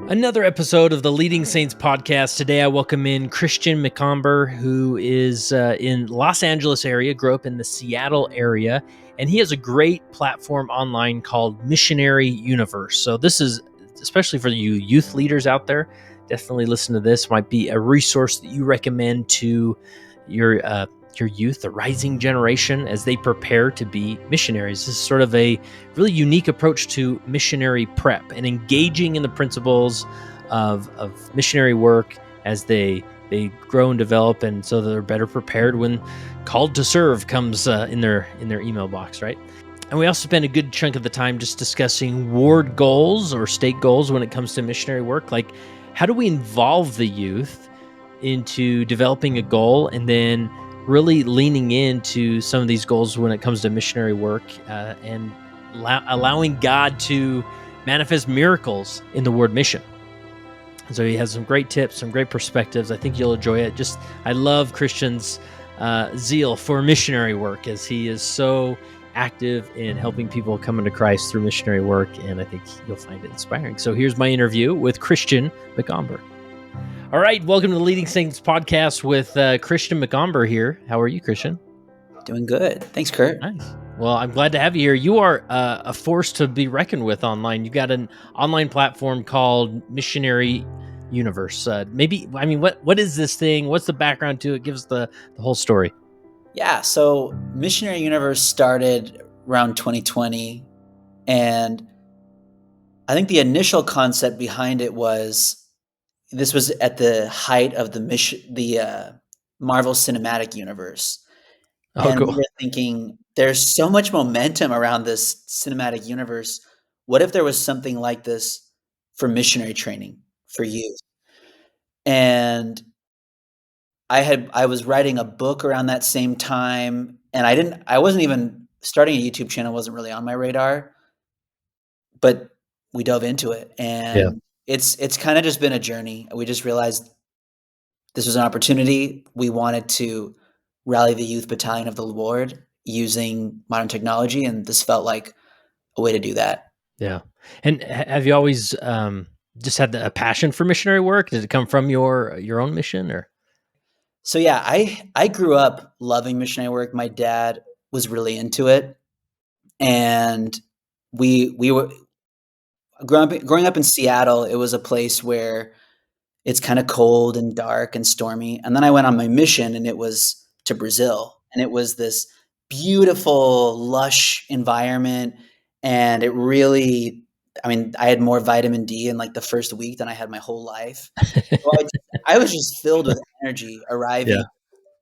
Another episode of the Leading Saints podcast. Today I welcome in Christian McOmber, who is in Los Angeles area, grew up in the Seattle area, and he has a great platform online called Missionary Universe. So this is, especially for you youth leaders out there, definitely listen to this. Might be a resource that you recommend to your youth, the rising generation, as they prepare to be missionaries. This is sort of a really unique approach to missionary prep and engaging in the principles of missionary work as they grow and develop, and so they're better prepared when called to serve comes in their email box, right? And we also spend a good chunk of the time just discussing ward goals or state goals when it comes to missionary work. Like, how do we involve the youth into developing a goal and then really leaning into some of these goals when it comes to missionary work and allowing God to manifest miracles in the word mission. And so he has some great tips, some great perspectives. I think you'll enjoy it. I love Christian's zeal for missionary work, as he is so active in helping people come into Christ through missionary work, and I think you'll find it inspiring. So here's my interview with Christian McOmber. All right, welcome to the Leading Saints podcast with Christian McOmber here. How are you, Christian? Doing good. Thanks, Kurt. Nice. Well, I'm glad to have you here. You are a force to be reckoned with online. You've got an online platform called Missionary Universe. What is this thing? What's the background to it? Give us the whole story. Yeah, so Missionary Universe started around 2020, and I think the initial concept behind it was this was at the height of the Marvel Cinematic Universe. Oh, And we cool. were thinking, there's so much momentum around this cinematic universe. What if there was something like this for missionary training for youth? And I was writing a book around that same time, and I wasn't even starting a YouTube channel, wasn't really on my radar, but we dove into it, Yeah. and it's kind of just been a journey. We just realized this was an opportunity. We wanted to rally the youth battalion of the Lord using modern technology, and this felt like a way to do that. Yeah. And have you always just had a passion for missionary work? Did it come from your own mission, or? So yeah, I grew up loving missionary work. My dad was really into it, and we were growing up in Seattle. It was a place where it's kind of cold and dark and stormy. And then I went on my mission, and it was to Brazil, and it was this beautiful, lush environment. And it really, I had more vitamin D in like the first week than I had my whole life. So I was just filled with energy arriving Yeah.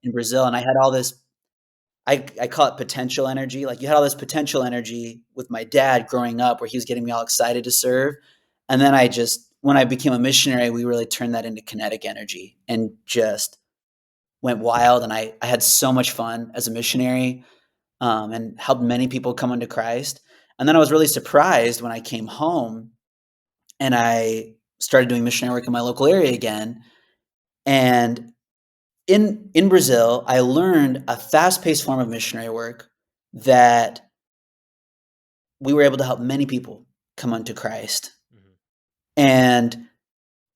in Brazil, and I had all this. I call it potential energy. Like, you had all this potential energy with my dad growing up, where he was getting me all excited to serve. And then when I became a missionary, we really turned that into kinetic energy and just went wild. And I had so much fun as a missionary, and helped many people come unto Christ. And then I was really surprised when I came home and I started doing missionary work in my local area again. And in Brazil, I learned a fast-paced form of missionary work that we were able to help many people come unto Christ. Mhm. And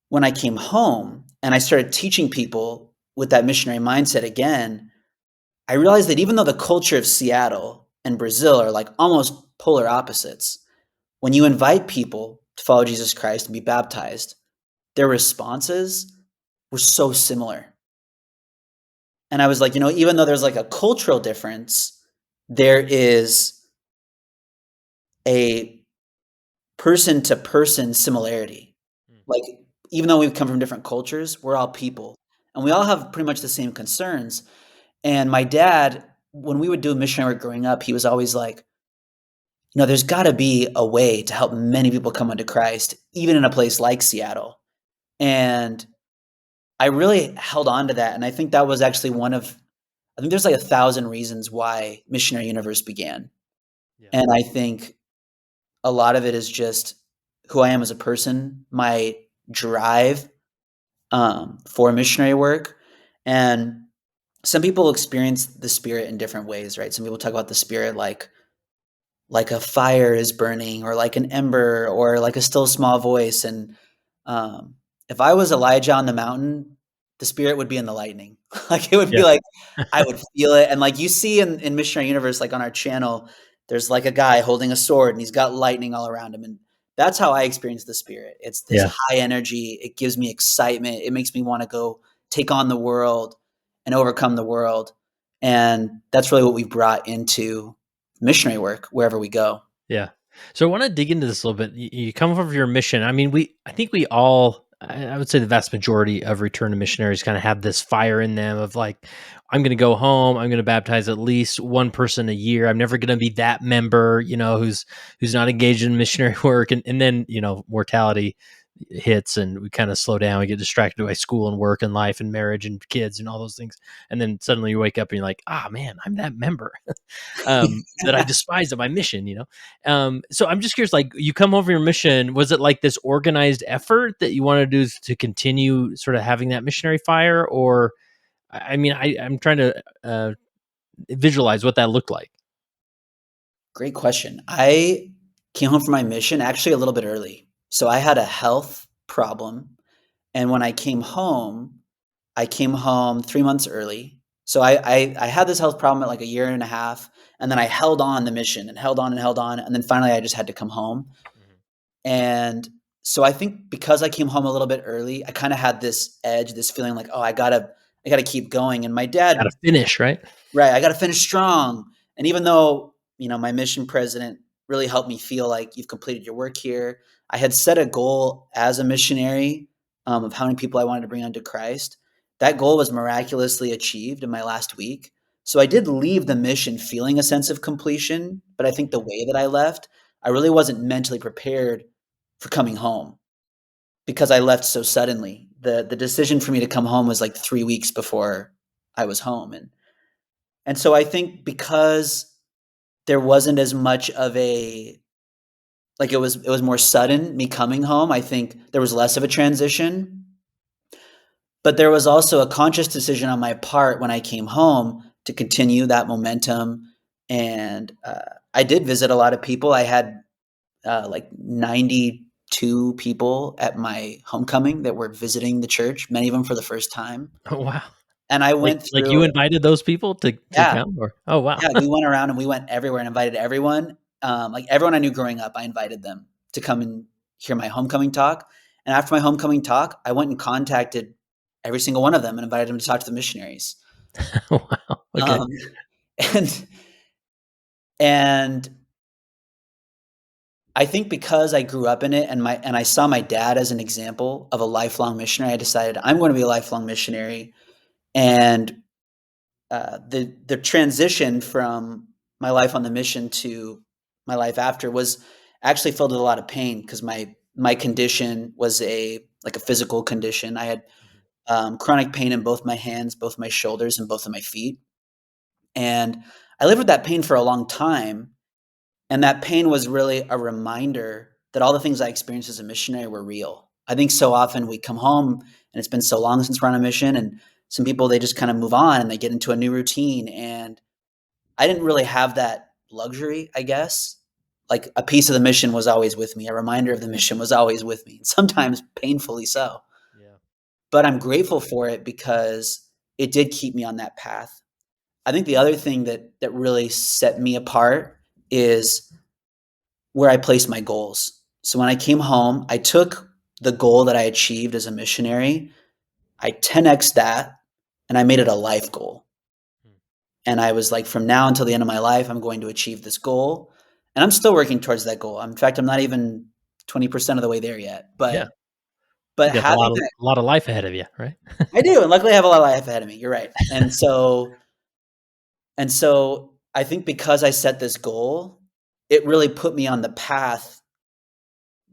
when I came home and I started teaching people with that missionary mindset again, I realized that even though the culture of Seattle and Brazil are like almost polar opposites, when you invite people to follow Jesus Christ and be baptized, their responses were so similar. And I was like, even though there's like a cultural difference, there is a person to person similarity. Like, even though we've come from different cultures, we're all people, and we all have pretty much the same concerns. And my dad, when we would do missionary work growing up, he was always like, there's got to be a way to help many people come unto Christ, even in a place like Seattle. And I really held on to that. And I think that was actually I think there's like 1,000 reasons why Missionary Universe began. Yeah. And I think a lot of it is just who I am as a person, my drive for missionary work. And some people experience the Spirit in different ways, right? Some people talk about the Spirit like a fire is burning, or like an ember, or like a still small voice. And Um, if I was Elijah on the mountain, the Spirit would be in the lightning. Like, it would be Yeah. like, I would feel it. And like you see in Missionary Universe, like on our channel, there's like a guy holding a sword and he's got lightning all around him. And that's how I experience the Spirit. It's this Yeah. high energy. It gives me excitement. It makes me want to go take on the world and overcome the world. And that's really what we've brought into missionary work wherever we go. Yeah. So I want to dig into this a little bit. You come from your mission. I mean, I think we all, I would say the vast majority of return to missionaries kind of have this fire in them of like, I'm going to go home. I'm going to baptize at least one person a year. I'm never going to be that member, who's not engaged in missionary work. And then, mortality hits and we kind of slow down. We get distracted by school and work and life and marriage and kids and all those things. And then suddenly you wake up and you're like, man, I'm that member. That I despised at my mission. So I'm just curious, like you come over your mission, was it like this organized effort that you want to do to continue sort of having that missionary fire? Or, I mean, I'm trying to visualize what that looked like. Great question. I came home from my mission actually a little bit early. So I had a health problem. And when I came home 3 months early. So I had this health problem at like a year and a half. And then I held on the mission and held on and held on. And then finally I just had to come home. And so I think because I came home a little bit early, I kind of had this edge, this feeling like, oh, I gotta keep going. And my Got to dad, finish, right? right, I got to finish strong. And even though, my mission president really helped me feel like you've completed your work here, I had set a goal as a missionary of how many people I wanted to bring onto Christ. That goal was miraculously achieved in my last week. So I did leave the mission feeling a sense of completion, but I think the way that I left, I really wasn't mentally prepared for coming home because I left so suddenly. The decision for me to come home was like 3 weeks before I was home. And so I think because there wasn't as much of a like it was more sudden me coming home, I think there was less of a transition, but there was also a conscious decision on my part when I came home to continue that momentum. And I did visit a lot of people. I had like 92 people at my homecoming that were visiting the church, many of them for the first time. Oh, wow. And I Like, went like through you invited those people to yeah, come, or, oh, wow. yeah, we went around and we went everywhere and invited everyone. Like everyone I knew growing up, I invited them to come and hear my homecoming talk. And after my homecoming talk, I went and contacted every single one of them and invited them to talk to the missionaries. Wow. Okay. Um, and and I think because I grew up in it and I saw my dad as an example of a lifelong missionary, I decided I'm going to be a lifelong missionary. And the transition from my life on the mission to my life after was actually filled with a lot of pain because my condition was a physical condition. I had chronic pain in both my hands, both my shoulders, and both of my feet, and I lived with that pain for a long time. And that pain was really a reminder that all the things I experienced as a missionary were real. I think so often we come home and it's been so long since we're on a mission, and some people they just kind of move on and they get into a new routine. And I didn't really have that luxury, I guess. Like a piece of the mission was always with me. A reminder of the mission was always with me, sometimes painfully so. Yeah. But I'm grateful for it because it did keep me on that path. I think the other thing that really set me apart is where I placed my goals. So when I came home, I took the goal that I achieved as a missionary, I 10x that, and I made it a life goal. And I was like, from now until the end of my life, I'm going to achieve this goal. And I'm still working towards that goal. In fact, I'm not even 20% of the way there yet. Yeah. But You got a having lot of that, a lot of life ahead of you, right? I do, and luckily I have a lot of life ahead of me. You're right. And so I think because I set this goal, it really put me on the path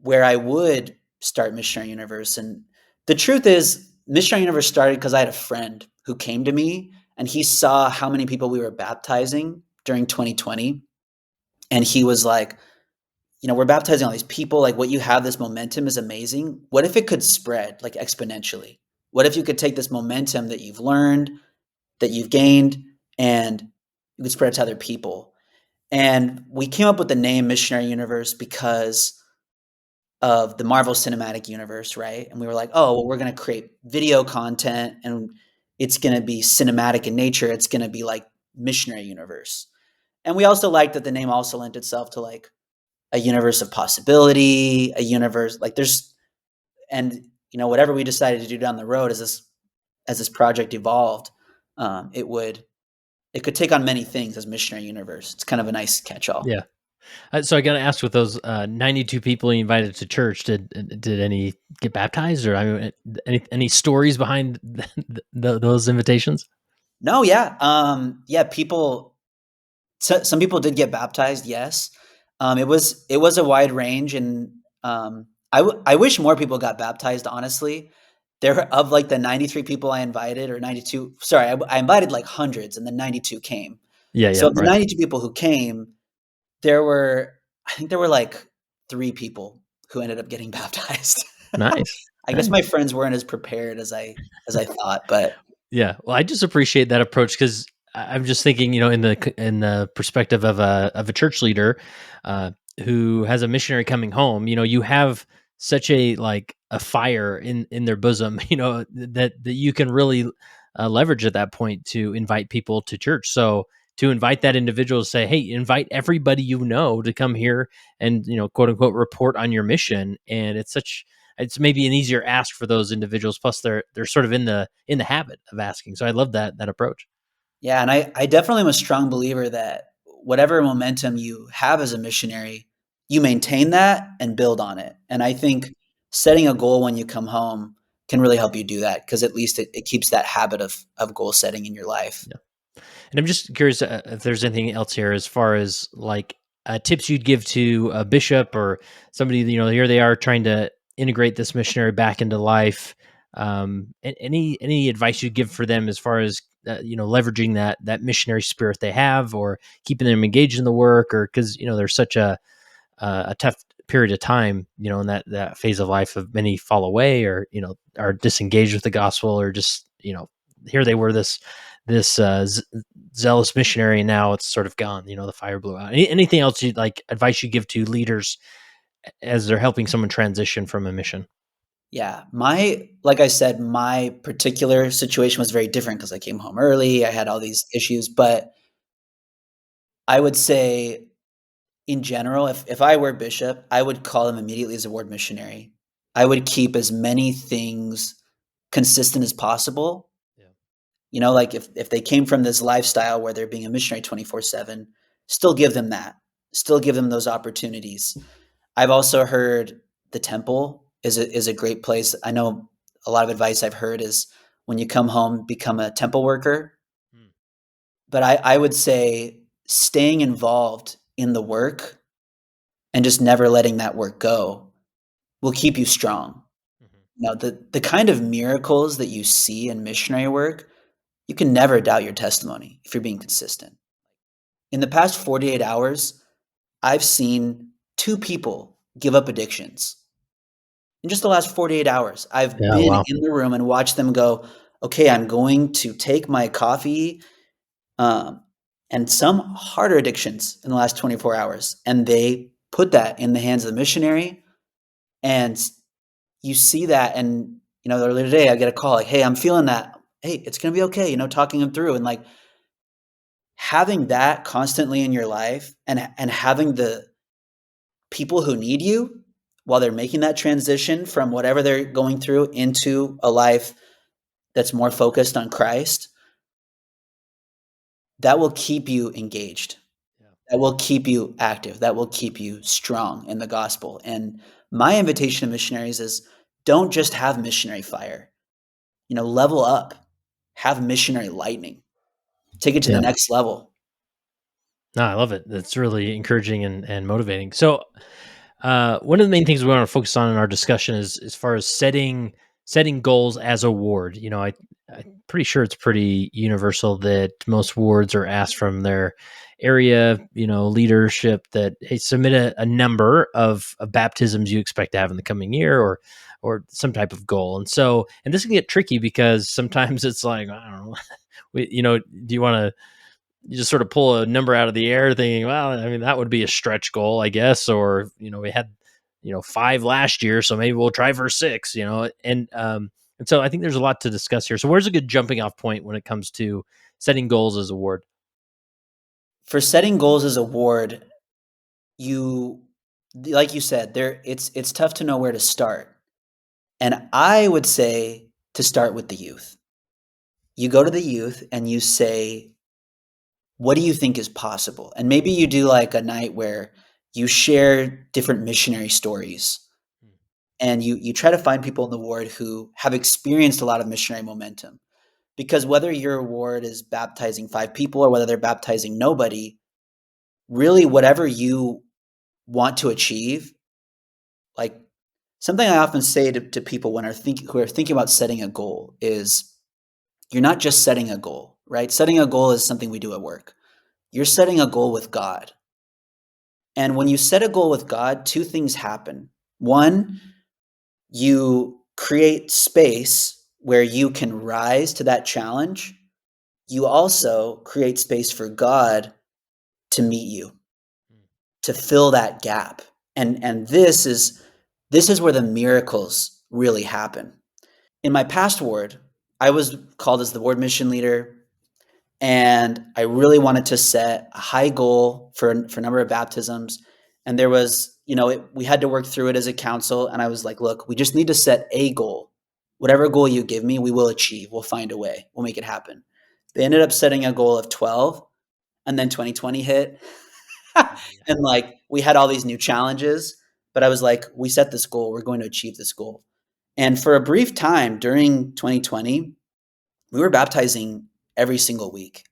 where I would start Missionary Universe. And the truth is, Missionary Universe started because I had a friend who came to me and he saw how many people we were baptizing during 2020. And he was like, we're baptizing all these people. Like, what you have, this momentum is amazing. What if it could spread like exponentially? What if you could take this momentum that you've learned, that you've gained, and you could spread it to other people? And we came up with the name Missionary Universe because of the Marvel Cinematic Universe, right? And we were like, "Oh, well, we're gonna create video content, and it's gonna be cinematic in nature. It's gonna be like Missionary Universe." And we also liked that the name also lent itself to, like, a universe of possibility, a universe like, there's and, whatever we decided to do down the road as this project evolved, it would it could take on many things as Missionary Universe. It's kind of a nice catch-all. Yeah. So I got to ask, with those 92 people you invited to church, did any get baptized, or I mean, any stories behind those invitations? No, yeah, yeah, some people did get baptized, yes. It was a wide range, and, I wish more people got baptized, honestly. There were of, like, the 93 people I invited, or 92, sorry, I invited, like, hundreds, and then 92 came. Yeah, So yeah, of the right. 92 people who came, there were I think there were, like, 3 people who ended up getting baptized. Nice, I guess nice. my friends weren't as prepared as I thought, but Yeah, well, I just appreciate that approach, because I'm just thinking, in the perspective of a church leader uh, who has a missionary coming home. You have such a fire in their bosom, that you can really leverage at that point to invite people to church. So to invite that individual to say, "Hey, invite everybody you know to come here and quote unquote report on your mission," and it's maybe an easier ask for those individuals. Plus, they're sort of in the habit of asking. So I love that approach. yeah, and I definitely am a strong believer that whatever momentum you have as a missionary, you maintain that and build on it. And I think setting a goal when you come home can really help you do that, because at least it keeps that habit of goal setting in your life. Yeah. And I'm just curious if there's anything else here, as far as tips you'd give to a bishop or somebody. Here they are trying to integrate this missionary back into life. Any advice you'd give for them, as far as leveraging that missionary spirit they have, or keeping them engaged in the work, or because there's such a tough period of time, in that phase of life, of many fall away, or are disengaged with the gospel, or just here they were, this zealous missionary, and now it's sort of gone. The fire blew out. Anything else you'd like advice you give to leaders as they're helping someone transition from a mission? Yeah, like I said, my particular situation was very different because I came home early. I had all these issues, but I would say, in general, if I were bishop, I would call him immediately as a ward missionary. I would keep as many things consistent as possible. Yeah. Like, if they came from this lifestyle where they're being a missionary 24/7, still give them that. Still give them those opportunities. I've also heard the temple is a great place. I know a lot of advice I've heard is, when you come home, become a temple worker. Mm. But I would say staying involved in the work and just never letting that work go will keep you strong. Mhm. The kind of miracles that you see in missionary work, you can never doubt your testimony if you're being consistent. In the past 48 hours, I've seen 2 people give up addictions. In just the last 48 hours, I've Yeah. been Wow. in the room and watched them go, "Okay, I'm going to take my coffee," um, and some harder addictions in the last 24 hours, and they put that in the hands of the missionary, and you see that. And, the other day, I get a call like, "Hey, I'm feeling that. Hey, it's gonna be okay," talking them through, and, like, having that constantly in your life, and having the people who need you while they're making that transition from whatever they're going through into a life that's more focused on Christ, that will keep you engaged. Yeah. That will keep you active. That will keep you strong in the gospel. And my invitation to missionaries is, don't just have missionary fire. Level up. Have missionary lightning. Take it to the Yeah. next level. No, I love it. That's really encouraging and motivating. So, one of the main things we want to focus on in our discussion is, as far as setting goals as a ward. I'm pretty sure it's pretty universal that most wards are asked from their area, leadership, that, hey, submit a number of baptisms you expect to have in the coming year, or some type of goal. And this can get tricky, because sometimes it's like, I don't know, do you just sort of pull a number out of the air, thinking, well, I mean, that would be a stretch goal, I guess. Or, we had 5 last year, so maybe we'll try for 6, and so I think there's a lot to discuss here. So where's a good jumping off point when it comes to setting goals as a ward? For setting goals as a ward, you like you said, it's tough to know where to start. And I would say to start with the youth. You go to the youth and you say, what do you think is possible? And maybe you do like a night where you share different missionary stories, and you try to find people in the ward who have experienced a lot of missionary momentum. Because whether your ward is baptizing 5 people or whether they're baptizing nobody, really whatever you want to achieve, like something I often say to people when who are thinking about setting a goal is, you're not just setting a goal, right? Setting a goal is something we do at work. You're setting a goal with God. And when you set a goal with God, 2 things happen. One, you create space where you can rise to that challenge. You also create space for God to meet you, to fill that gap. And this is where the miracles really happen. In my past ward, I was called as the ward mission leader, and I really wanted to set a high goal for a number of baptisms. And there was, we had to work through it as a council. And I was like, look, we just need to set a goal. Whatever goal you give me, we will achieve. We'll find a way. We'll make it happen. They ended up setting a goal of 12, and then 2020 hit. And like, we had all these new challenges, but I was like, we set this goal. We're going to achieve this goal. And for a brief time during 2020, we were baptizing every single week.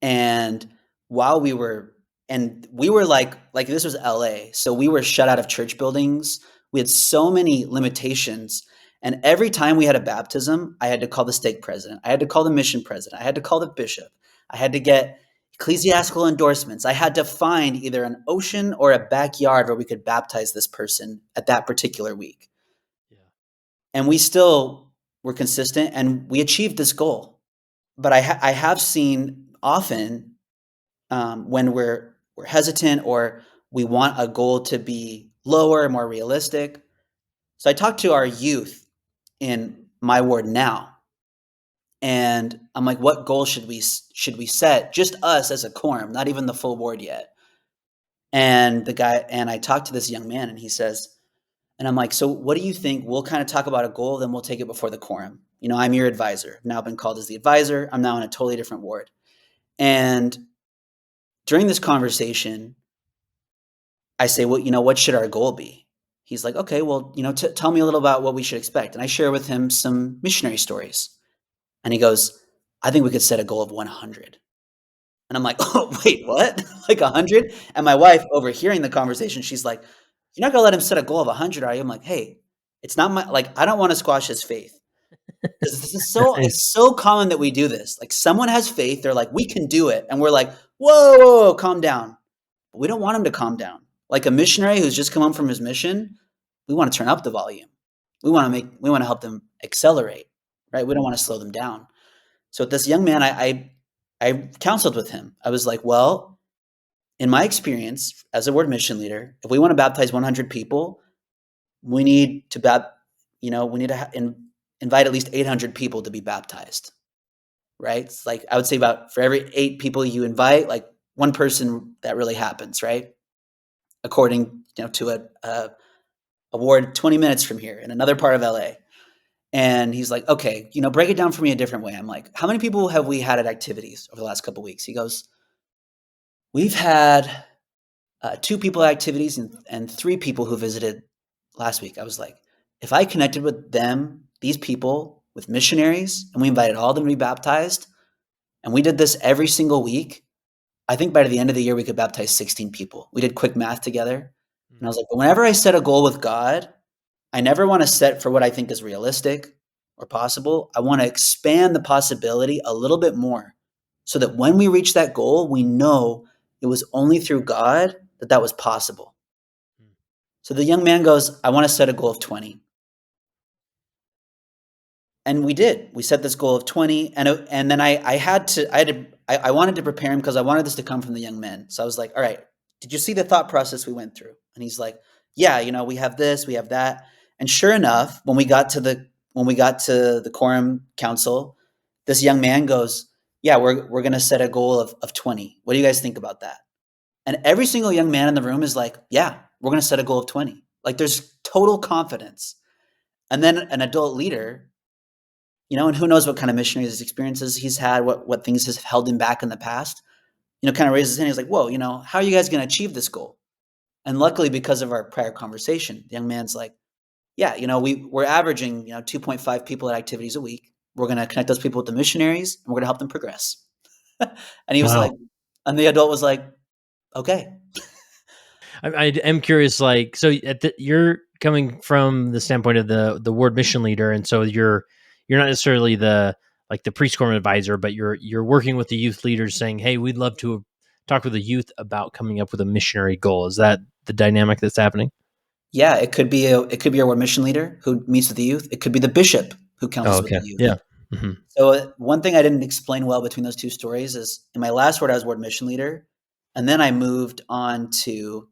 And while we were like this was LA, so we were shut out of church buildings. We had so many limitations. And every time we had a baptism, I had to call the stake president. I had to call the mission president. I had to call the bishop. I had to get ecclesiastical endorsements. I had to find either an ocean or a backyard where we could baptize this person at that particular week. Yeah. And we still were consistent, and we achieved this goal. But I have seen often when we're hesitant or we want a goal to be lower, more realistic. So I talked to our youth in my ward now, and I'm like, what goal should we set? Just us as a quorum, not even the full ward yet. And I talked to this young man, and he says, and I'm like, so what do you think? We'll kind of talk about a goal, then we'll take it before the quorum. I'm your advisor. I've now been called as the advisor. I'm now in a totally different ward. And during this conversation, I say, well, what should our goal be? He's like, okay, well, tell me a little about what we should expect. And I share with him some missionary stories. And he goes, I think we could set a goal of 100. And I'm like, oh, wait, what? Like 100? And my wife, overhearing the conversation, she's like, you're not going to let him set a goal of 100, are you? I'm like, hey, it's not I don't want to squash his faith. This is it's so common that we do this. Like, someone has faith. They're like, we can do it. And we're like, whoa, calm down. But we don't want him to calm down. Like a missionary who's just come home from his mission, we want to turn up the volume. We want to help them accelerate, right? We don't want to slow them down. So with this young man, I counseled with him. I was like, well, in my experience as a ward mission leader, if we want to baptize 100 people, we need to invite at least 800 people to be baptized, right? It's like, I would say about for every 8 people you invite, like one person that really happens, right? According to a ward 20 minutes from here in another part of LA. And he's like, okay, break it down for me a different way. I'm like, how many people have we had at activities over the last couple of weeks? He goes, we've had 2 people at activities and 3 people who visited last week. I was like, if I connected with these people with missionaries, and we invited all of them to be baptized, and we did this every single week, I think by the end of the year, we could baptize 16 people. We did quick math together. And I was like, but whenever I set a goal with God, I never want to set for what I think is realistic or possible. I want to expand the possibility a little bit more so that when we reach that goal, we know it was only through God that was possible. So the young man goes, I want to set a goal of 20. And we did. We set this goal of 20. And then I wanted to prepare him because I wanted this to come from the young men. So I was like, all right, did you see the thought process we went through? And he's like, yeah, we have this, we have that. And sure enough, when we got to the quorum council, this young man goes, yeah, we're going to set a goal of 20. What do you guys think about that? And every single young man in the room is like, yeah, we're going to set a goal of 20. Like there's total confidence. And then an adult leader, and who knows what kind of missionaries experiences he's had, what things has held him back in the past, kind of raises his hand. He's like, whoa, how are you guys going to achieve this goal? And luckily, because of our prior conversation, the young man's like, yeah, we're averaging, 2.5 people at activities a week. We're going to connect those people with the missionaries and we're going to help them progress. And he was Wow. like, and the adult was like, okay. I am curious, like, so you're coming from the standpoint of the ward mission leader, and so you're not necessarily the preschool advisor, but you're working with the youth leaders, saying, "Hey, we'd love to talk with the youth about coming up with a missionary goal." Is that the dynamic that's happening? Yeah, it could be a ward mission leader who meets with the youth. It could be the bishop who Oh, counsels with okay, the youth. yeah, hmm So one thing I didn't explain well between those two stories is in my last ward, I was ward mission leader, and then I moved on to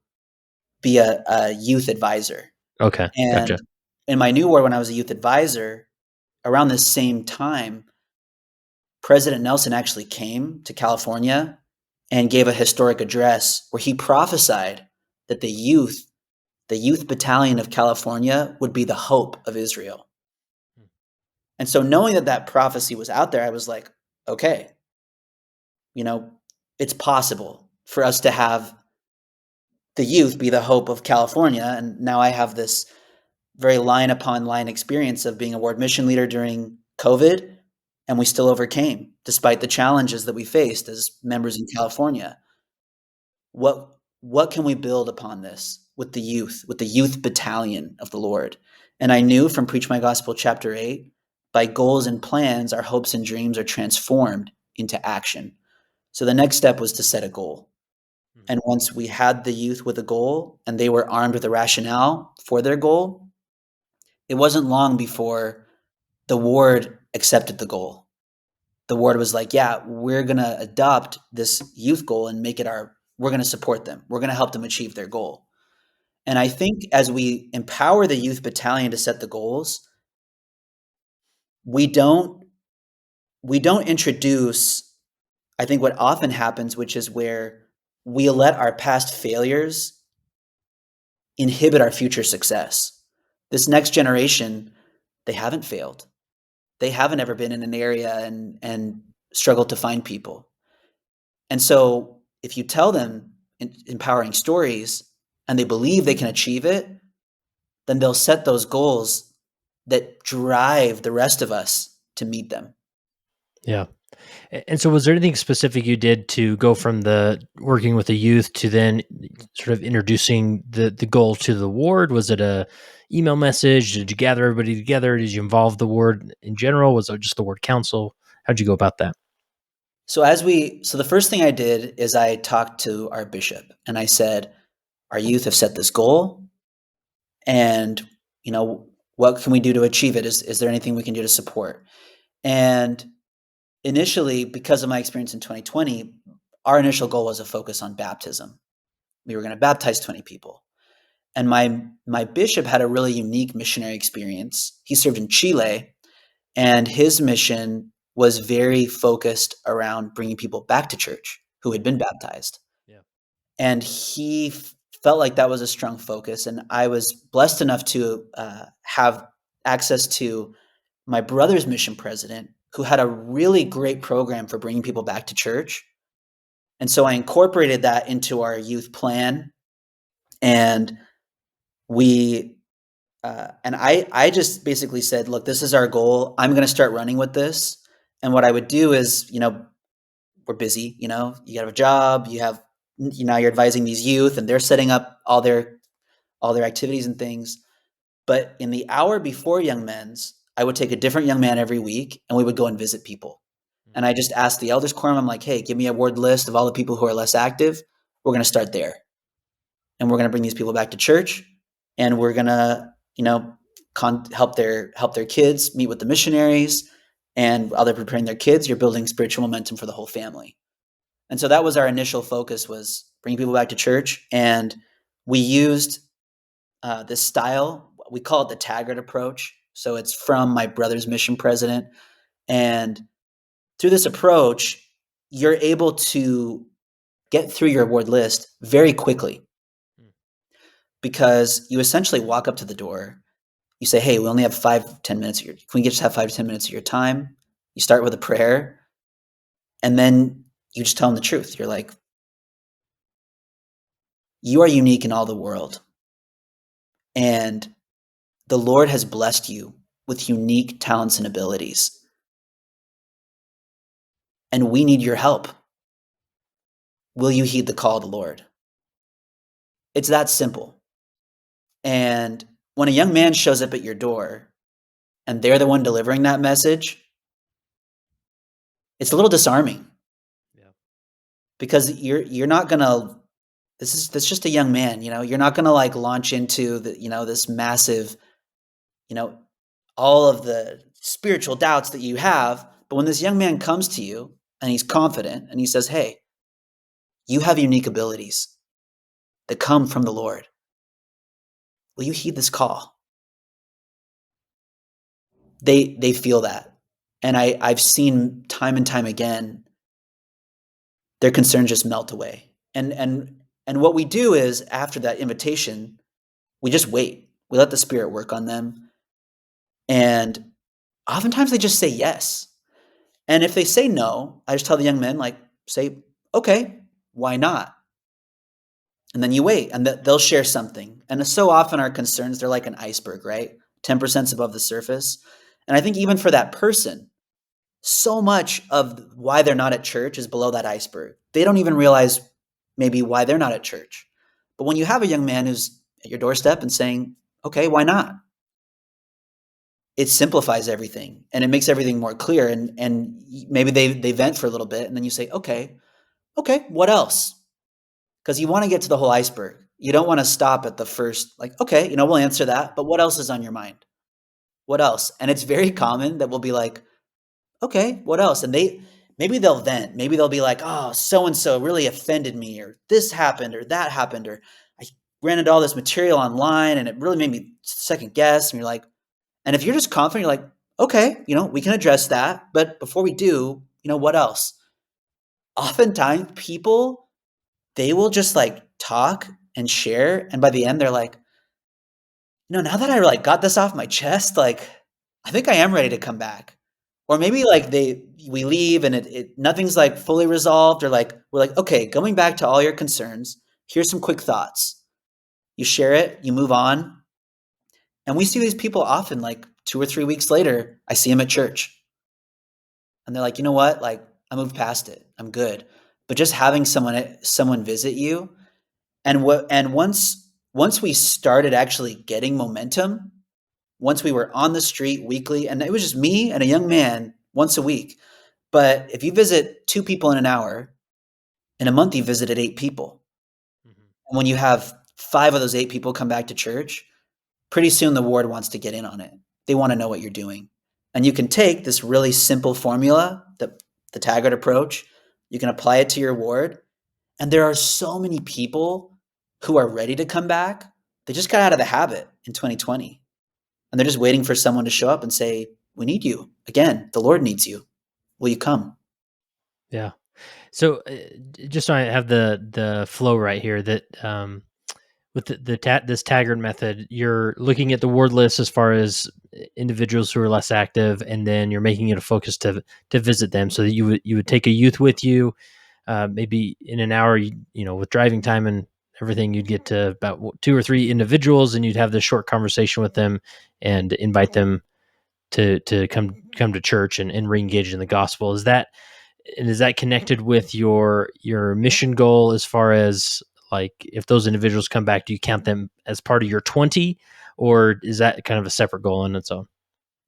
be a youth advisor. okay, gotcha. And in my new ward, when I was a youth advisor, around the same time, President Nelson actually came to California and gave a historic address where he prophesied that the youth battalion of California would be the hope of Israel. And so knowing that prophecy was out there, I was like, okay, it's possible for us to have the youth be the hope of California. And now I have this very line upon line experience of being a ward mission leader during COVID, and we still overcame despite the challenges that we faced as members in California. What can we build upon this with the youth battalion of the Lord? And I knew from Preach My Gospel chapter 8, by goals and plans, our hopes and dreams are transformed into action. So the next step was to set a goal. And once we had the youth with a goal and they were armed with a rationale for their goal, it wasn't long before the ward accepted the goal. The ward was like, yeah, we're going to adopt this youth goal and we're going to support them. We're going to help them achieve their goal. And I think as we empower the youth battalion to set the goals, we don't introduce, I think what often happens, which is where we let our past failures inhibit our future success. This next generation, they haven't failed. They haven't ever been in an area and struggled to find people. And so if you tell them empowering stories and they believe they can achieve it, then they'll set those goals that drive the rest of us to meet them. Yeah. And so, was there anything specific you did to go from the working with the youth to then sort of introducing the goal to the ward? Was it a email message? Did you gather everybody together? Did you involve the ward in general? Was it just the ward council? How'd you go about that? So the first thing I did is I talked to our bishop and I said, our youth have set this goal, and what can we do to achieve it? Is there anything we can do to support? And initially, because of my experience in 2020, our initial goal was a focus on baptism. We were going to baptize 20 people. And my bishop had a really unique missionary experience. He served in Chile, and his mission was very focused around bringing people back to church who had been baptized. Yeah. And he felt like that was a strong focus. And I was blessed enough to have access to my brother's mission president, who had a really great program for bringing people back to church. And so I incorporated that into our youth plan. And I just basically said, look, this is our goal. I'm going to start running with this. And what I would do is, we're busy, you have a job, you're advising these youth and they're setting up all their activities and things. But in the hour before Young Men's, I would take a different young man every week and we would go and visit people. And I just asked the elders quorum, I'm like, hey, give me a word list of all the people who are less active. We're going to start there. And we're going to bring these people back to church. And we're going to, help their kids meet with the missionaries. And while they're preparing their kids, you're building spiritual momentum for the whole family. And so that was our initial focus, was bringing people back to church. And we used this style. We call it the Taggart approach. So it's from my brother's mission president. And through this approach, you're able to get through your award list very quickly because you essentially walk up to the door. You say, hey, we only have 5-10 minutes can we just have 5-10 minutes of your time? You start with a prayer, and then you just tell them the truth. You're like, you are unique in all the world. And the Lord has blessed you with unique talents and abilities. And we need your help. Will you heed the call of the Lord? It's that simple. And when a young man shows up at your door and they're the one delivering that message, it's a little disarming. Yeah. Because you're not gonna. That's just a young man, You're not gonna like launch into this massive, all of the spiritual doubts that you have. But when this young man comes to you and he's confident and he says, "Hey, you have unique abilities that come from the Lord. Will you heed this call?" They feel that, and I've seen time and time again their concerns just melt away. And what we do is after that invitation, we just wait. We let the Spirit work on them, and oftentimes they just say yes. And if they say no, I just tell the young men, like, say, okay, why not? And then you wait, and they'll share something. And so often our concerns, they're like an iceberg, right? 10% above the surface. And I think even for that person, so much of why they're not at church is below that iceberg. They don't even realize maybe why they're not at church. But when you have a young man who's at your doorstep and saying, okay, why not? It simplifies everything and it makes everything more clear. And maybe they vent for a little bit and then you say, okay, what else? Because you want to get to the whole iceberg. You don't want to stop at the first, like, okay, we'll answer that, but what else is on your mind? What else? And it's very common that we'll be like, okay, what else? And maybe they'll vent. Maybe they'll be like, oh, so-and-so really offended me, or this happened, or that happened, or I ran into all this material online and it really made me second guess. And you're like, and if you're just confident, you're like, okay, we can address that. But before we do, what else? Oftentimes people, they will just like talk and share. And by the end, they're like, now that I like got this off my chest, like, I think I am ready to come back. Or maybe like we leave and it nothing's like fully resolved, or like, we're like, okay, going back to all your concerns, here's some quick thoughts. You share it, you move on. And we see these people often, like 2 or 3 weeks later, I see them at church. And they're like, you know what? Like, I moved past it. I'm good. But just having someone visit you, and once we started actually getting momentum, once we were on the street weekly, and it was just me and a young man once a week. But if you visit 2 people in an hour, in a month you visited 8 people. Mm-hmm. And when you have 5 of those 8 people come back to church, pretty soon the ward wants to get in on it. They want to know what you're doing. And you can take this really simple formula, the Taggart approach, you can apply it to your ward. And there are so many people who are ready to come back. They just got out of the habit in 2020. And they're just waiting for someone to show up and say, we need you. Again, the Lord needs you. Will you come? Yeah. So just so I have the flow right here, that with this Taggart method, you're looking at the word list as far as individuals who are less active, and then you're making it a focus to visit them, so that you would take a youth with you. Maybe in an hour, with driving time and everything, you'd get to about 2 or 3 individuals, and you'd have this short conversation with them and invite them to come to church and re-engage in the gospel. Is that connected with your mission goal, as far as like, if those individuals come back, do you count them as part of your 20, or is that kind of a separate goal on its own?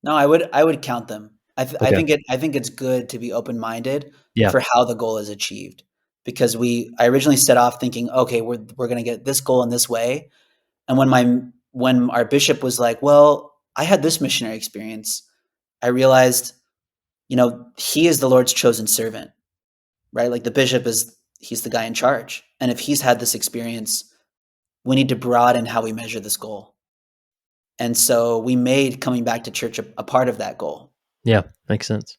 No, I would count them. I Okay. think it's good to be open-minded Yeah. for how the goal is achieved, because I originally set off thinking, okay, we're going to get this goal in this way. And when our bishop was like, well, I had this missionary experience, I realized, he is the Lord's chosen servant, right? Like the bishop he's the guy in charge. And if he's had this experience, we need to broaden how we measure this goal. And so we made coming back to church a part of that goal. Yeah, makes sense.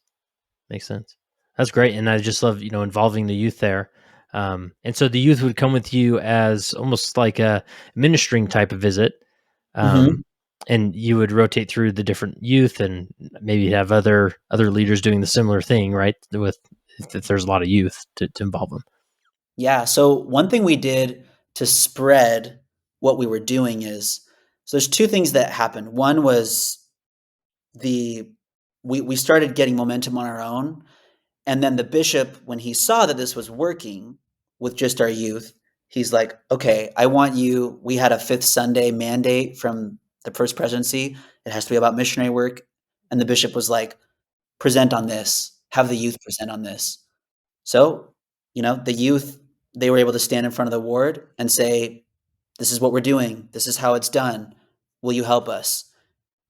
Makes sense. That's great, and I just love, involving the youth there. And so the youth would come with you as almost like a ministering type of visit, Mm-hmm. and you would rotate through the different youth, and maybe have other leaders doing the similar thing, right? With if there's a lot of youth to involve them. Yeah. So one thing we did to spread what we were doing is, so there's two things that happened. One was the we started getting momentum on our own. And then the bishop, when he saw that this was working with just our youth, he's like, okay, I want you. We had a fifth Sunday mandate from the first presidency. It has to be about missionary work. And the bishop was like, present on this, have the youth present on this. So, the youth, they were able to stand in front of the ward and say, this is what we're doing. This is how it's done. Will you help us?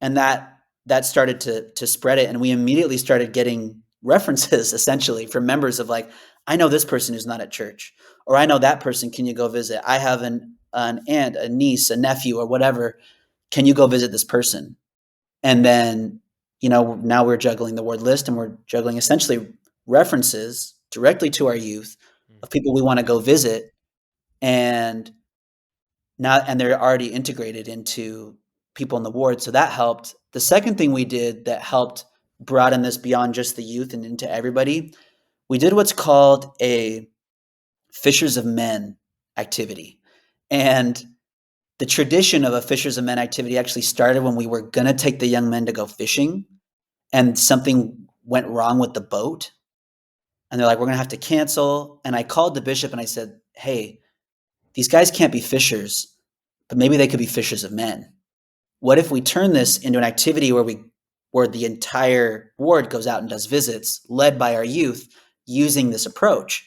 And that started to spread it. And we immediately started getting references essentially from members of like, I know this person who's not at church, or I know that person. Can you go visit? I have an aunt, a niece, a nephew, or whatever. Can you go visit this person? And then, now we're juggling the word list, and we're juggling essentially references directly to our youth of people we want to go visit. And they're already integrated into people in the ward. So that helped. The second thing we did that helped broaden this beyond just the youth and into everybody, we did what's called a Fishers of Men activity. And the tradition of a Fishers of Men activity actually started when we were going to take the young men to go fishing, and something went wrong with the boat. And they're like, we're going to have to cancel. And I called the bishop and I said, hey, these guys can't be fishers, but maybe they could be fishers of men. What if we turn this into an activity where the entire ward goes out and does visits led by our youth using this approach?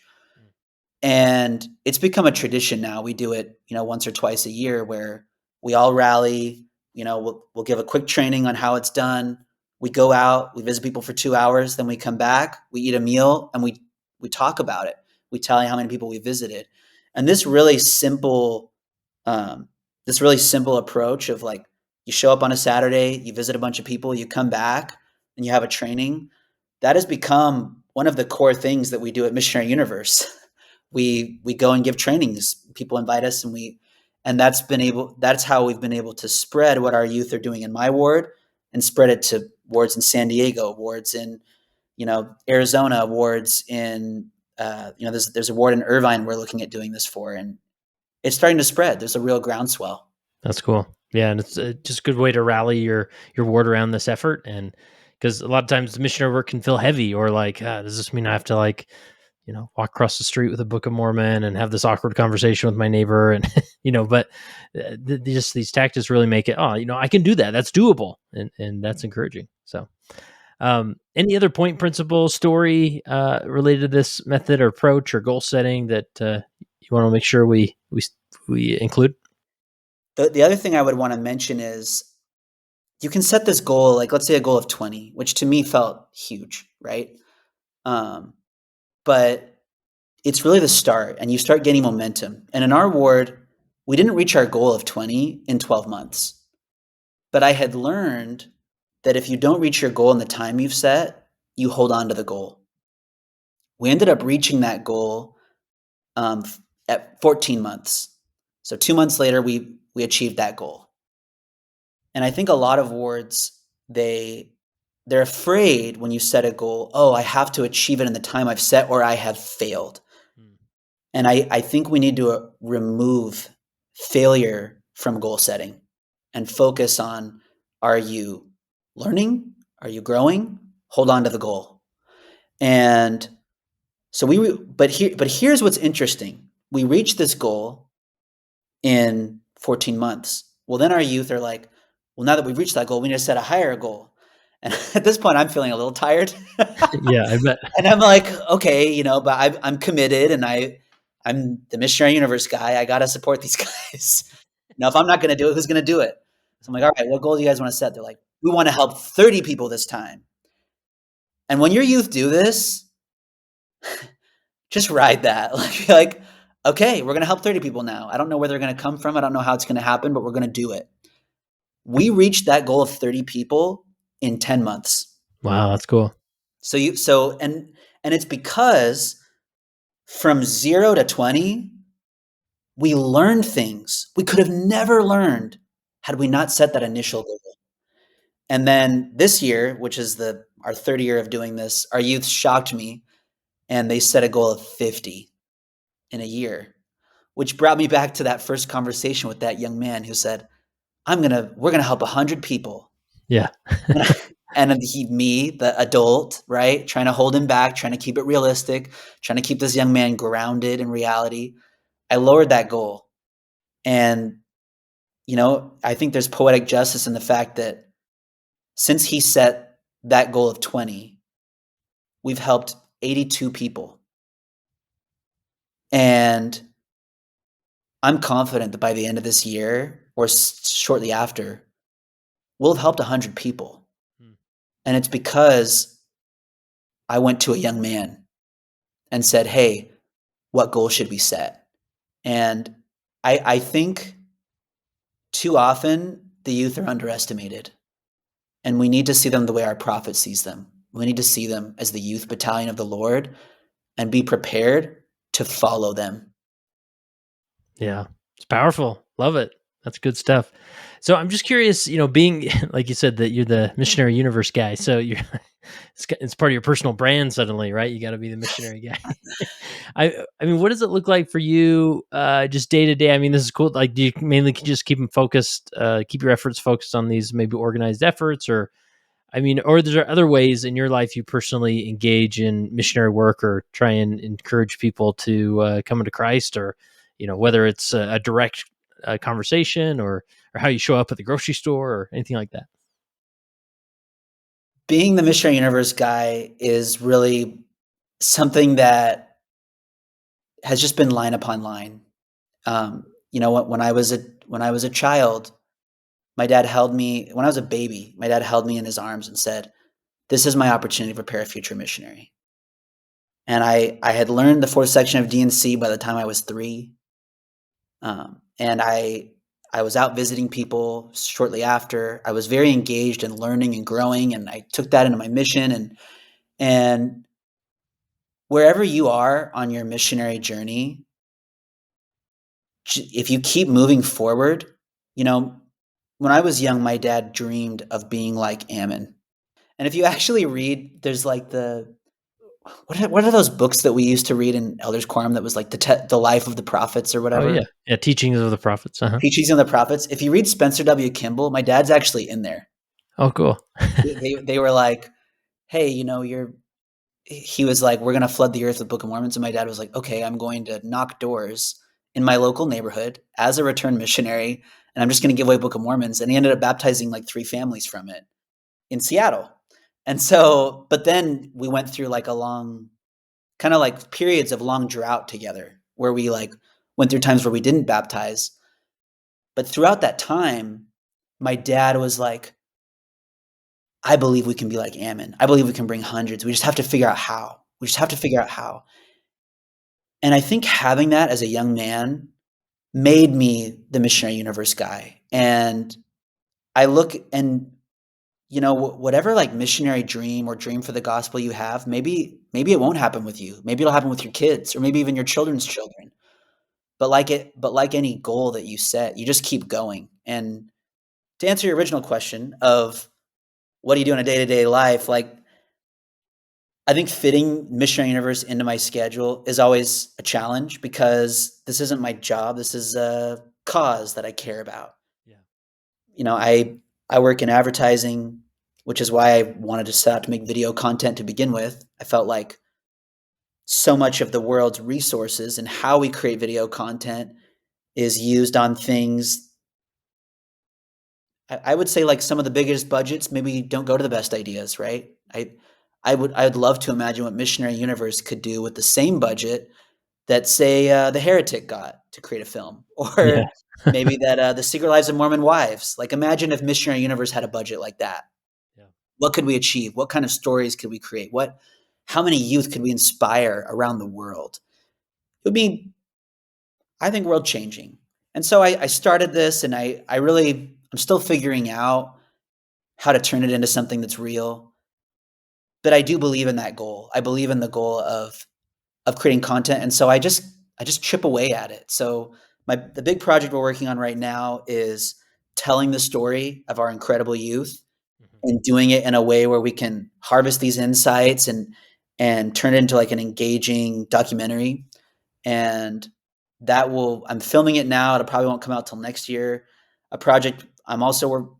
And it's become a tradition now. We do it, once or twice a year, where we all rally, we'll give a quick training on how it's done. We go out, we visit people for 2 hours, then we come back, we eat a meal, and we talk about it. We tell you how many people we visited. And this really simple approach of like, you show up on a Saturday, you visit a bunch of people, you come back, and you have a training. That has become one of the core things that we do at Missionary Universe. We go and give trainings. People invite us, and that's how we've been able to spread what our youth are doing in my ward, and spread it to wards in San Diego, wards in Arizona, wards in there's a ward in Irvine we're looking at doing this for, and it's starting to spread. There's a real groundswell. That's cool. Yeah, and it's just a good way to rally your ward around this effort, and because a lot of times missionary work can feel heavy, or like, does this mean I have to like, walk across the street with a Book of Mormon and have this awkward conversation with my neighbor, and but just these tactics really make it. Oh, I can do that. That's doable, and that's encouraging. So, any other point, principle, story related to this method or approach or goal setting that you want to make sure we include? The other thing I would want to mention is, you can set this goal, like let's say a goal of 20, which to me felt huge, right? But it's really the start, and you start gaining momentum. And in our ward, we didn't reach our goal of 20 in 12 months. But I had learned that if you don't reach your goal in the time you've set, you hold on to the goal. We ended up reaching that goal at 14 months. So 2 months later, we achieved that goal. And I think a lot of wards, they're afraid when you set a goal, oh, I have to achieve it in the time I've set, or I have failed. And I think we need to remove failure from goal setting and focus on, are you learning? Are you growing? Hold on to the goal. And so but here's what's interesting. We reached this goal in 14 months. Well, then our youth are like, well, now that we've reached that goal, we need to set a higher goal. And at this point, I'm feeling a little tired. Yeah, I bet. And I'm like, okay, but I'm committed, and I'm the Missionary Universe guy. I got to support these guys. If I'm not going to do it, who's going to do it? So I'm like, all right, what goal do you guys want to set? They're like, we want to help 30 people this time. And when your youth do this, just ride that. Like, okay, we're going to help 30 people now. I don't know where they're going to come from. I don't know how it's going to happen, but we're going to do it. We reached that goal of 30 people in 10 months. Wow, that's cool. And it's because from 0 to 20, we learned things we could have never learned had we not set that initial goal. And then this year, which is our third year of doing this, our youth shocked me, and they set a goal of 50 in a year, which brought me back to that first conversation with that young man who said, we're gonna help 100 people. Yeah. And me, the adult, right, trying to hold him back, trying to keep it realistic, trying to keep this young man grounded in reality. I lowered that goal. And, I think there's poetic justice in the fact that since he set that goal of 20, we've helped 82 people. And I'm confident that by the end of this year or shortly after, we'll have helped 100 people. And it's because I went to a young man and said, hey, what goal should we set? And I think too often the youth are underestimated. And we need to see them the way our prophet sees them. We need to see them as the youth battalion of the Lord and be prepared to follow them. Yeah, it's powerful. Love it. That's good stuff. So I'm just curious, being like you said that you're the Missionary Universe guy, so it's part of your personal brand suddenly, right? You got to be the missionary guy. I mean, what does it look like for you, just day to day? I mean, this is cool. Like, do you mainly just keep them focused, keep your efforts focused on these maybe organized efforts, or I mean, or are there other ways in your life you personally engage in missionary work or try and encourage people to come into Christ, or whether it's a direct conversation or how you show up at the grocery store or anything like that? Being the Missionary Universe guy is really something that has just been line upon line. When I was a child, my dad held me. When I was a baby, my dad held me in his arms and said, "This is my opportunity to prepare a future missionary." And I had learned the fourth section of D&C by the time I was 3. And I was out visiting people shortly after. I was very engaged in learning and growing, and I took that into my mission. And wherever you are on your missionary journey, if you keep moving forward, when I was young, my dad dreamed of being like Ammon. And if you actually read, there's like what are those books that we used to read in Elders Quorum that was like the life of the prophets or Oh yeah, whatever? yeah. Teachings of the prophets. Uh-huh. Teachings on the Prophets. If you read Spencer W. Kimball, my dad's actually in there. Oh, cool. They were like, hey, he was like, we're going to flood the earth with Book of Mormons. And my dad was like, okay, I'm going to knock doors in my local neighborhood as a returned missionary. And I'm just going to give away Book of Mormons. And he ended up baptizing like 3 families from it in Seattle. And so, but then we went through like a long, kind of like periods of long drought together where we like went through times where we didn't baptize. But throughout that time, my dad was like, I believe we can be like Ammon. I believe we can bring hundreds. We just have to figure out how. We just have to figure out how. And I think having that as a young man made me the Missionary Universe guy. And I look and whatever like missionary dream or dream for the gospel you have, maybe it won't happen with you. Maybe it'll happen with your kids or maybe even your children's children. But like any goal that you set, you just keep going. And to answer your original question of what do you do in a day-to-day life, like I think fitting Missionary Universe into my schedule is always a challenge because this isn't my job. This is a cause that I care about. Yeah. I work in advertising, which is why I wanted to set out to make video content to begin with. I felt like so much of the world's resources and how we create video content is used on things. I would say like some of the biggest budgets maybe don't go to the best ideas, right? I'd love to imagine what Missionary Universe could do with the same budget that say The Heretic got to create a film, Yeah. or maybe that The Secret Lives of Mormon Wives. Like imagine if Missionary Universe had a budget like that. Yeah. What could we achieve? What kind of stories could we create? How many youth could we inspire around the world? It would be I think world changing. And so I started this, and I'm still figuring out how to turn it into something that's real. But I do believe in that goal. I believe in the goal of creating content, and so I just chip away at it. So the big project we're working on right now is telling the story of our incredible youth Mhm. and doing it in a way where we can harvest these insights and turn it into like an engaging documentary. And I'm filming it now. It probably won't come out till next year. A project I'm also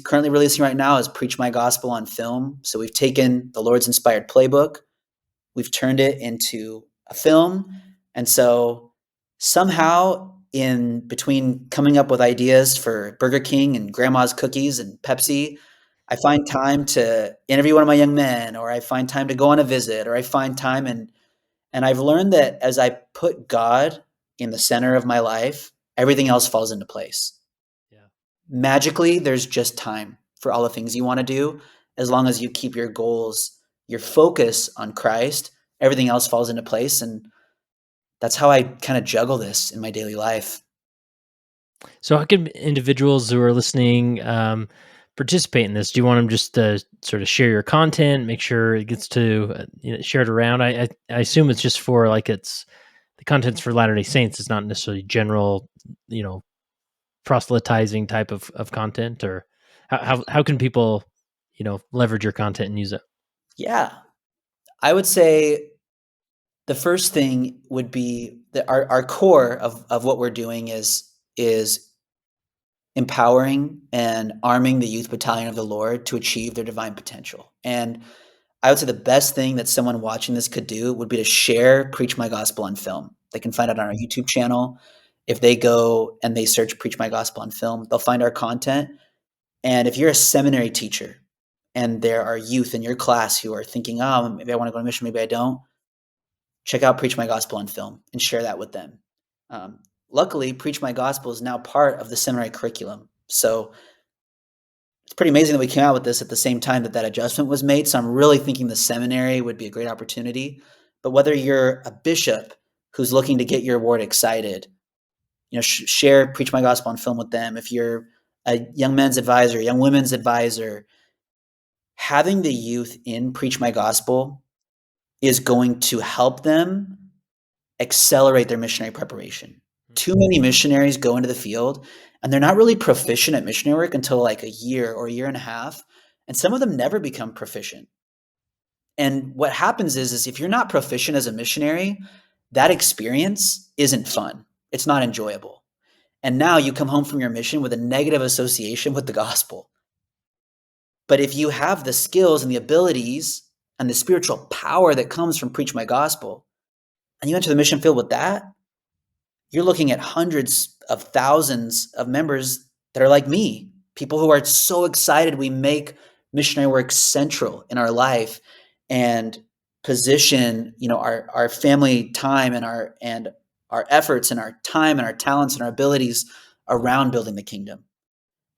currently releasing right now is Preach My Gospel on film. So we've taken the Lord's inspired playbook, we've turned it into a film. And so somehow in between coming up with ideas for Burger King and grandma's cookies and Pepsi, I find time to interview one of my young men, or I find time to go on a visit, or I find time and I've learned that as I put God in the center of my life, everything else falls into place. Yeah. Magically, there's just time for all the things you want to do. As long as you keep your goals, your focus on Christ, everything else falls into place. And that's how I kind of juggle this in my daily life. So how can individuals who are listening participate in this? Do you want them just to sort of share your content, make sure it gets to shared around? I assume it's just for like it's the content's for Latter Day Saints. It's not necessarily general, you know, proselytizing type of content. Or how can people leverage your content and use it? Yeah. I would say the first thing would be that our core of what we're doing is empowering and arming the youth battalion of the Lord to achieve their divine potential. And I would say the best thing that someone watching this could do would be to share Preach My Gospel on Film. They can find it on our YouTube channel. If they go and they search Preach My Gospel on Film, they'll find our content. And if you're a seminary teacher and there are youth in your class who are thinking, oh, maybe I want to go to mission, maybe I don't, check out Preach My Gospel on Film and share that with them. Um, Luckily, Preach My Gospel is now part of the seminary curriculum. So it's pretty amazing that we came out with this at the same time that that adjustment was made. So I'm really thinking the seminary would be a great opportunity. But whether you're a bishop who's looking to get your ward excited, share Preach My Gospel on Film with them. If you're a young men's advisor, young women's advisor, having the youth in Preach My Gospel is going to help them accelerate their missionary preparation. Too many missionaries go into the field and they're not really proficient at missionary work until like a year or a year and a half. And some of them never become proficient. And what happens is if you're not proficient as a missionary, that experience isn't fun. It's not enjoyable. And now you come home from your mission with a negative association with the gospel. But if you have the skills and the abilities and the spiritual power that comes from Preach My Gospel, and you enter the mission field with that, you're looking at hundreds of thousands of members that are like me, people who are so excited we make missionary work central in our life and position, our family time and our efforts and our time and our talents and our abilities around building the kingdom.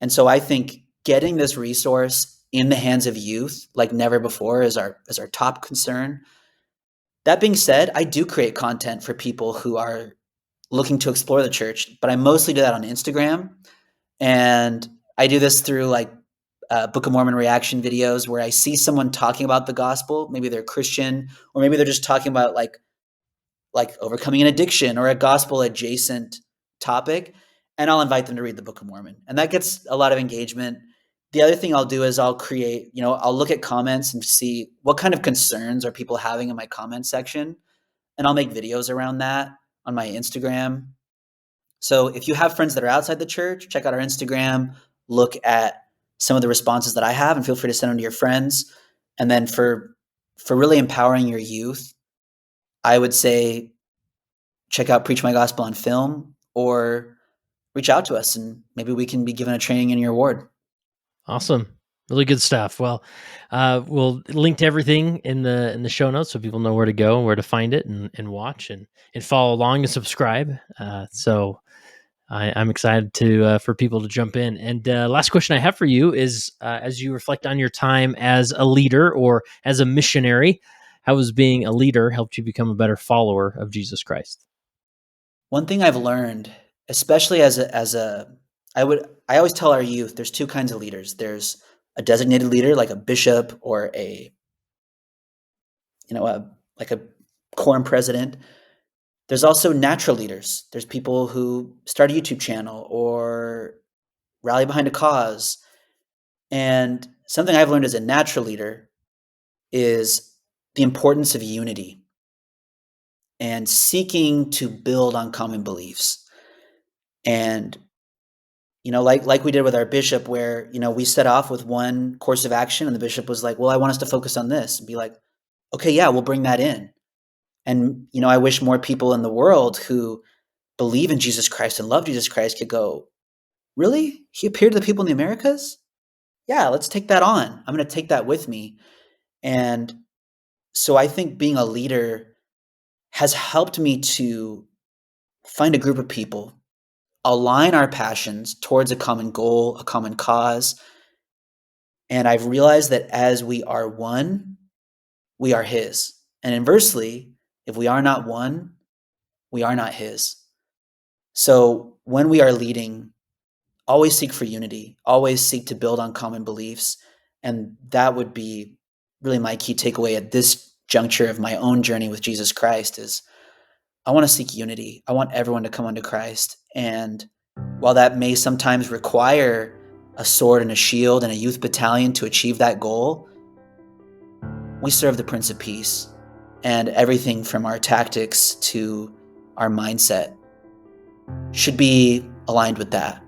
And so I think getting this resource in the hands of youth like never before is our top concern. That being said, I do create content for people who are looking to explore the church, but I mostly do that on Instagram. And I do this through like Book of Mormon reaction videos where I see someone talking about the gospel. Maybe they're Christian, or maybe they're just talking about like overcoming an addiction or a gospel adjacent topic. And I'll invite them to read the Book of Mormon. And that gets a lot of engagement. The other thing I'll do is I'll create, I'll look at comments and see what kind of concerns are people having in my comment section. And I'll make videos around that on my Instagram. So if you have friends that are outside the church, check out our Instagram, look at some of the responses that I have, and feel free to send them to your friends. And then for really empowering your youth, I would say check out Preach My Gospel on Film, or reach out to us and maybe we can be given a training in your ward. Awesome. Really good stuff. Well, we'll link to everything in the show notes so people know where to go and where to find it and watch and follow along and subscribe. So I'm excited to for people to jump in. And last question I have for you is, as you reflect on your time as a leader or as a missionary, how has being a leader helped you become a better follower of Jesus Christ? One thing I've learned, especially I always tell our youth, there's two kinds of leaders. There's a designated leader, like a bishop or like a quorum president. There's also natural leaders. There's people who start a YouTube channel or rally behind a cause. And something I've learned as a natural leader is the importance of unity and seeking to build on common beliefs. And like we did with our bishop, where we set off with one course of action, and the bishop was like, "Well, I want us to focus on this," and be like, "Okay, yeah, we'll bring that in." And I wish more people in the world who believe in Jesus Christ and love Jesus Christ could go, "Really? He appeared to the people in the Americas? Yeah, let's take that on. I'm going to take that with me." And so I think being a leader has helped me to find a group of people, align our passions towards a common goal, a common cause. And I've realized that as we are one, we are His. And inversely, if we are not one, we are not His. So when we are leading, always seek for unity, always seek to build on common beliefs. And that would be really my key takeaway at this juncture of my own journey with Jesus Christ is I want to seek unity. I want everyone to come unto Christ. And while that may sometimes require a sword and a shield and a youth battalion to achieve that goal, we serve the Prince of Peace, and everything from our tactics to our mindset should be aligned with that.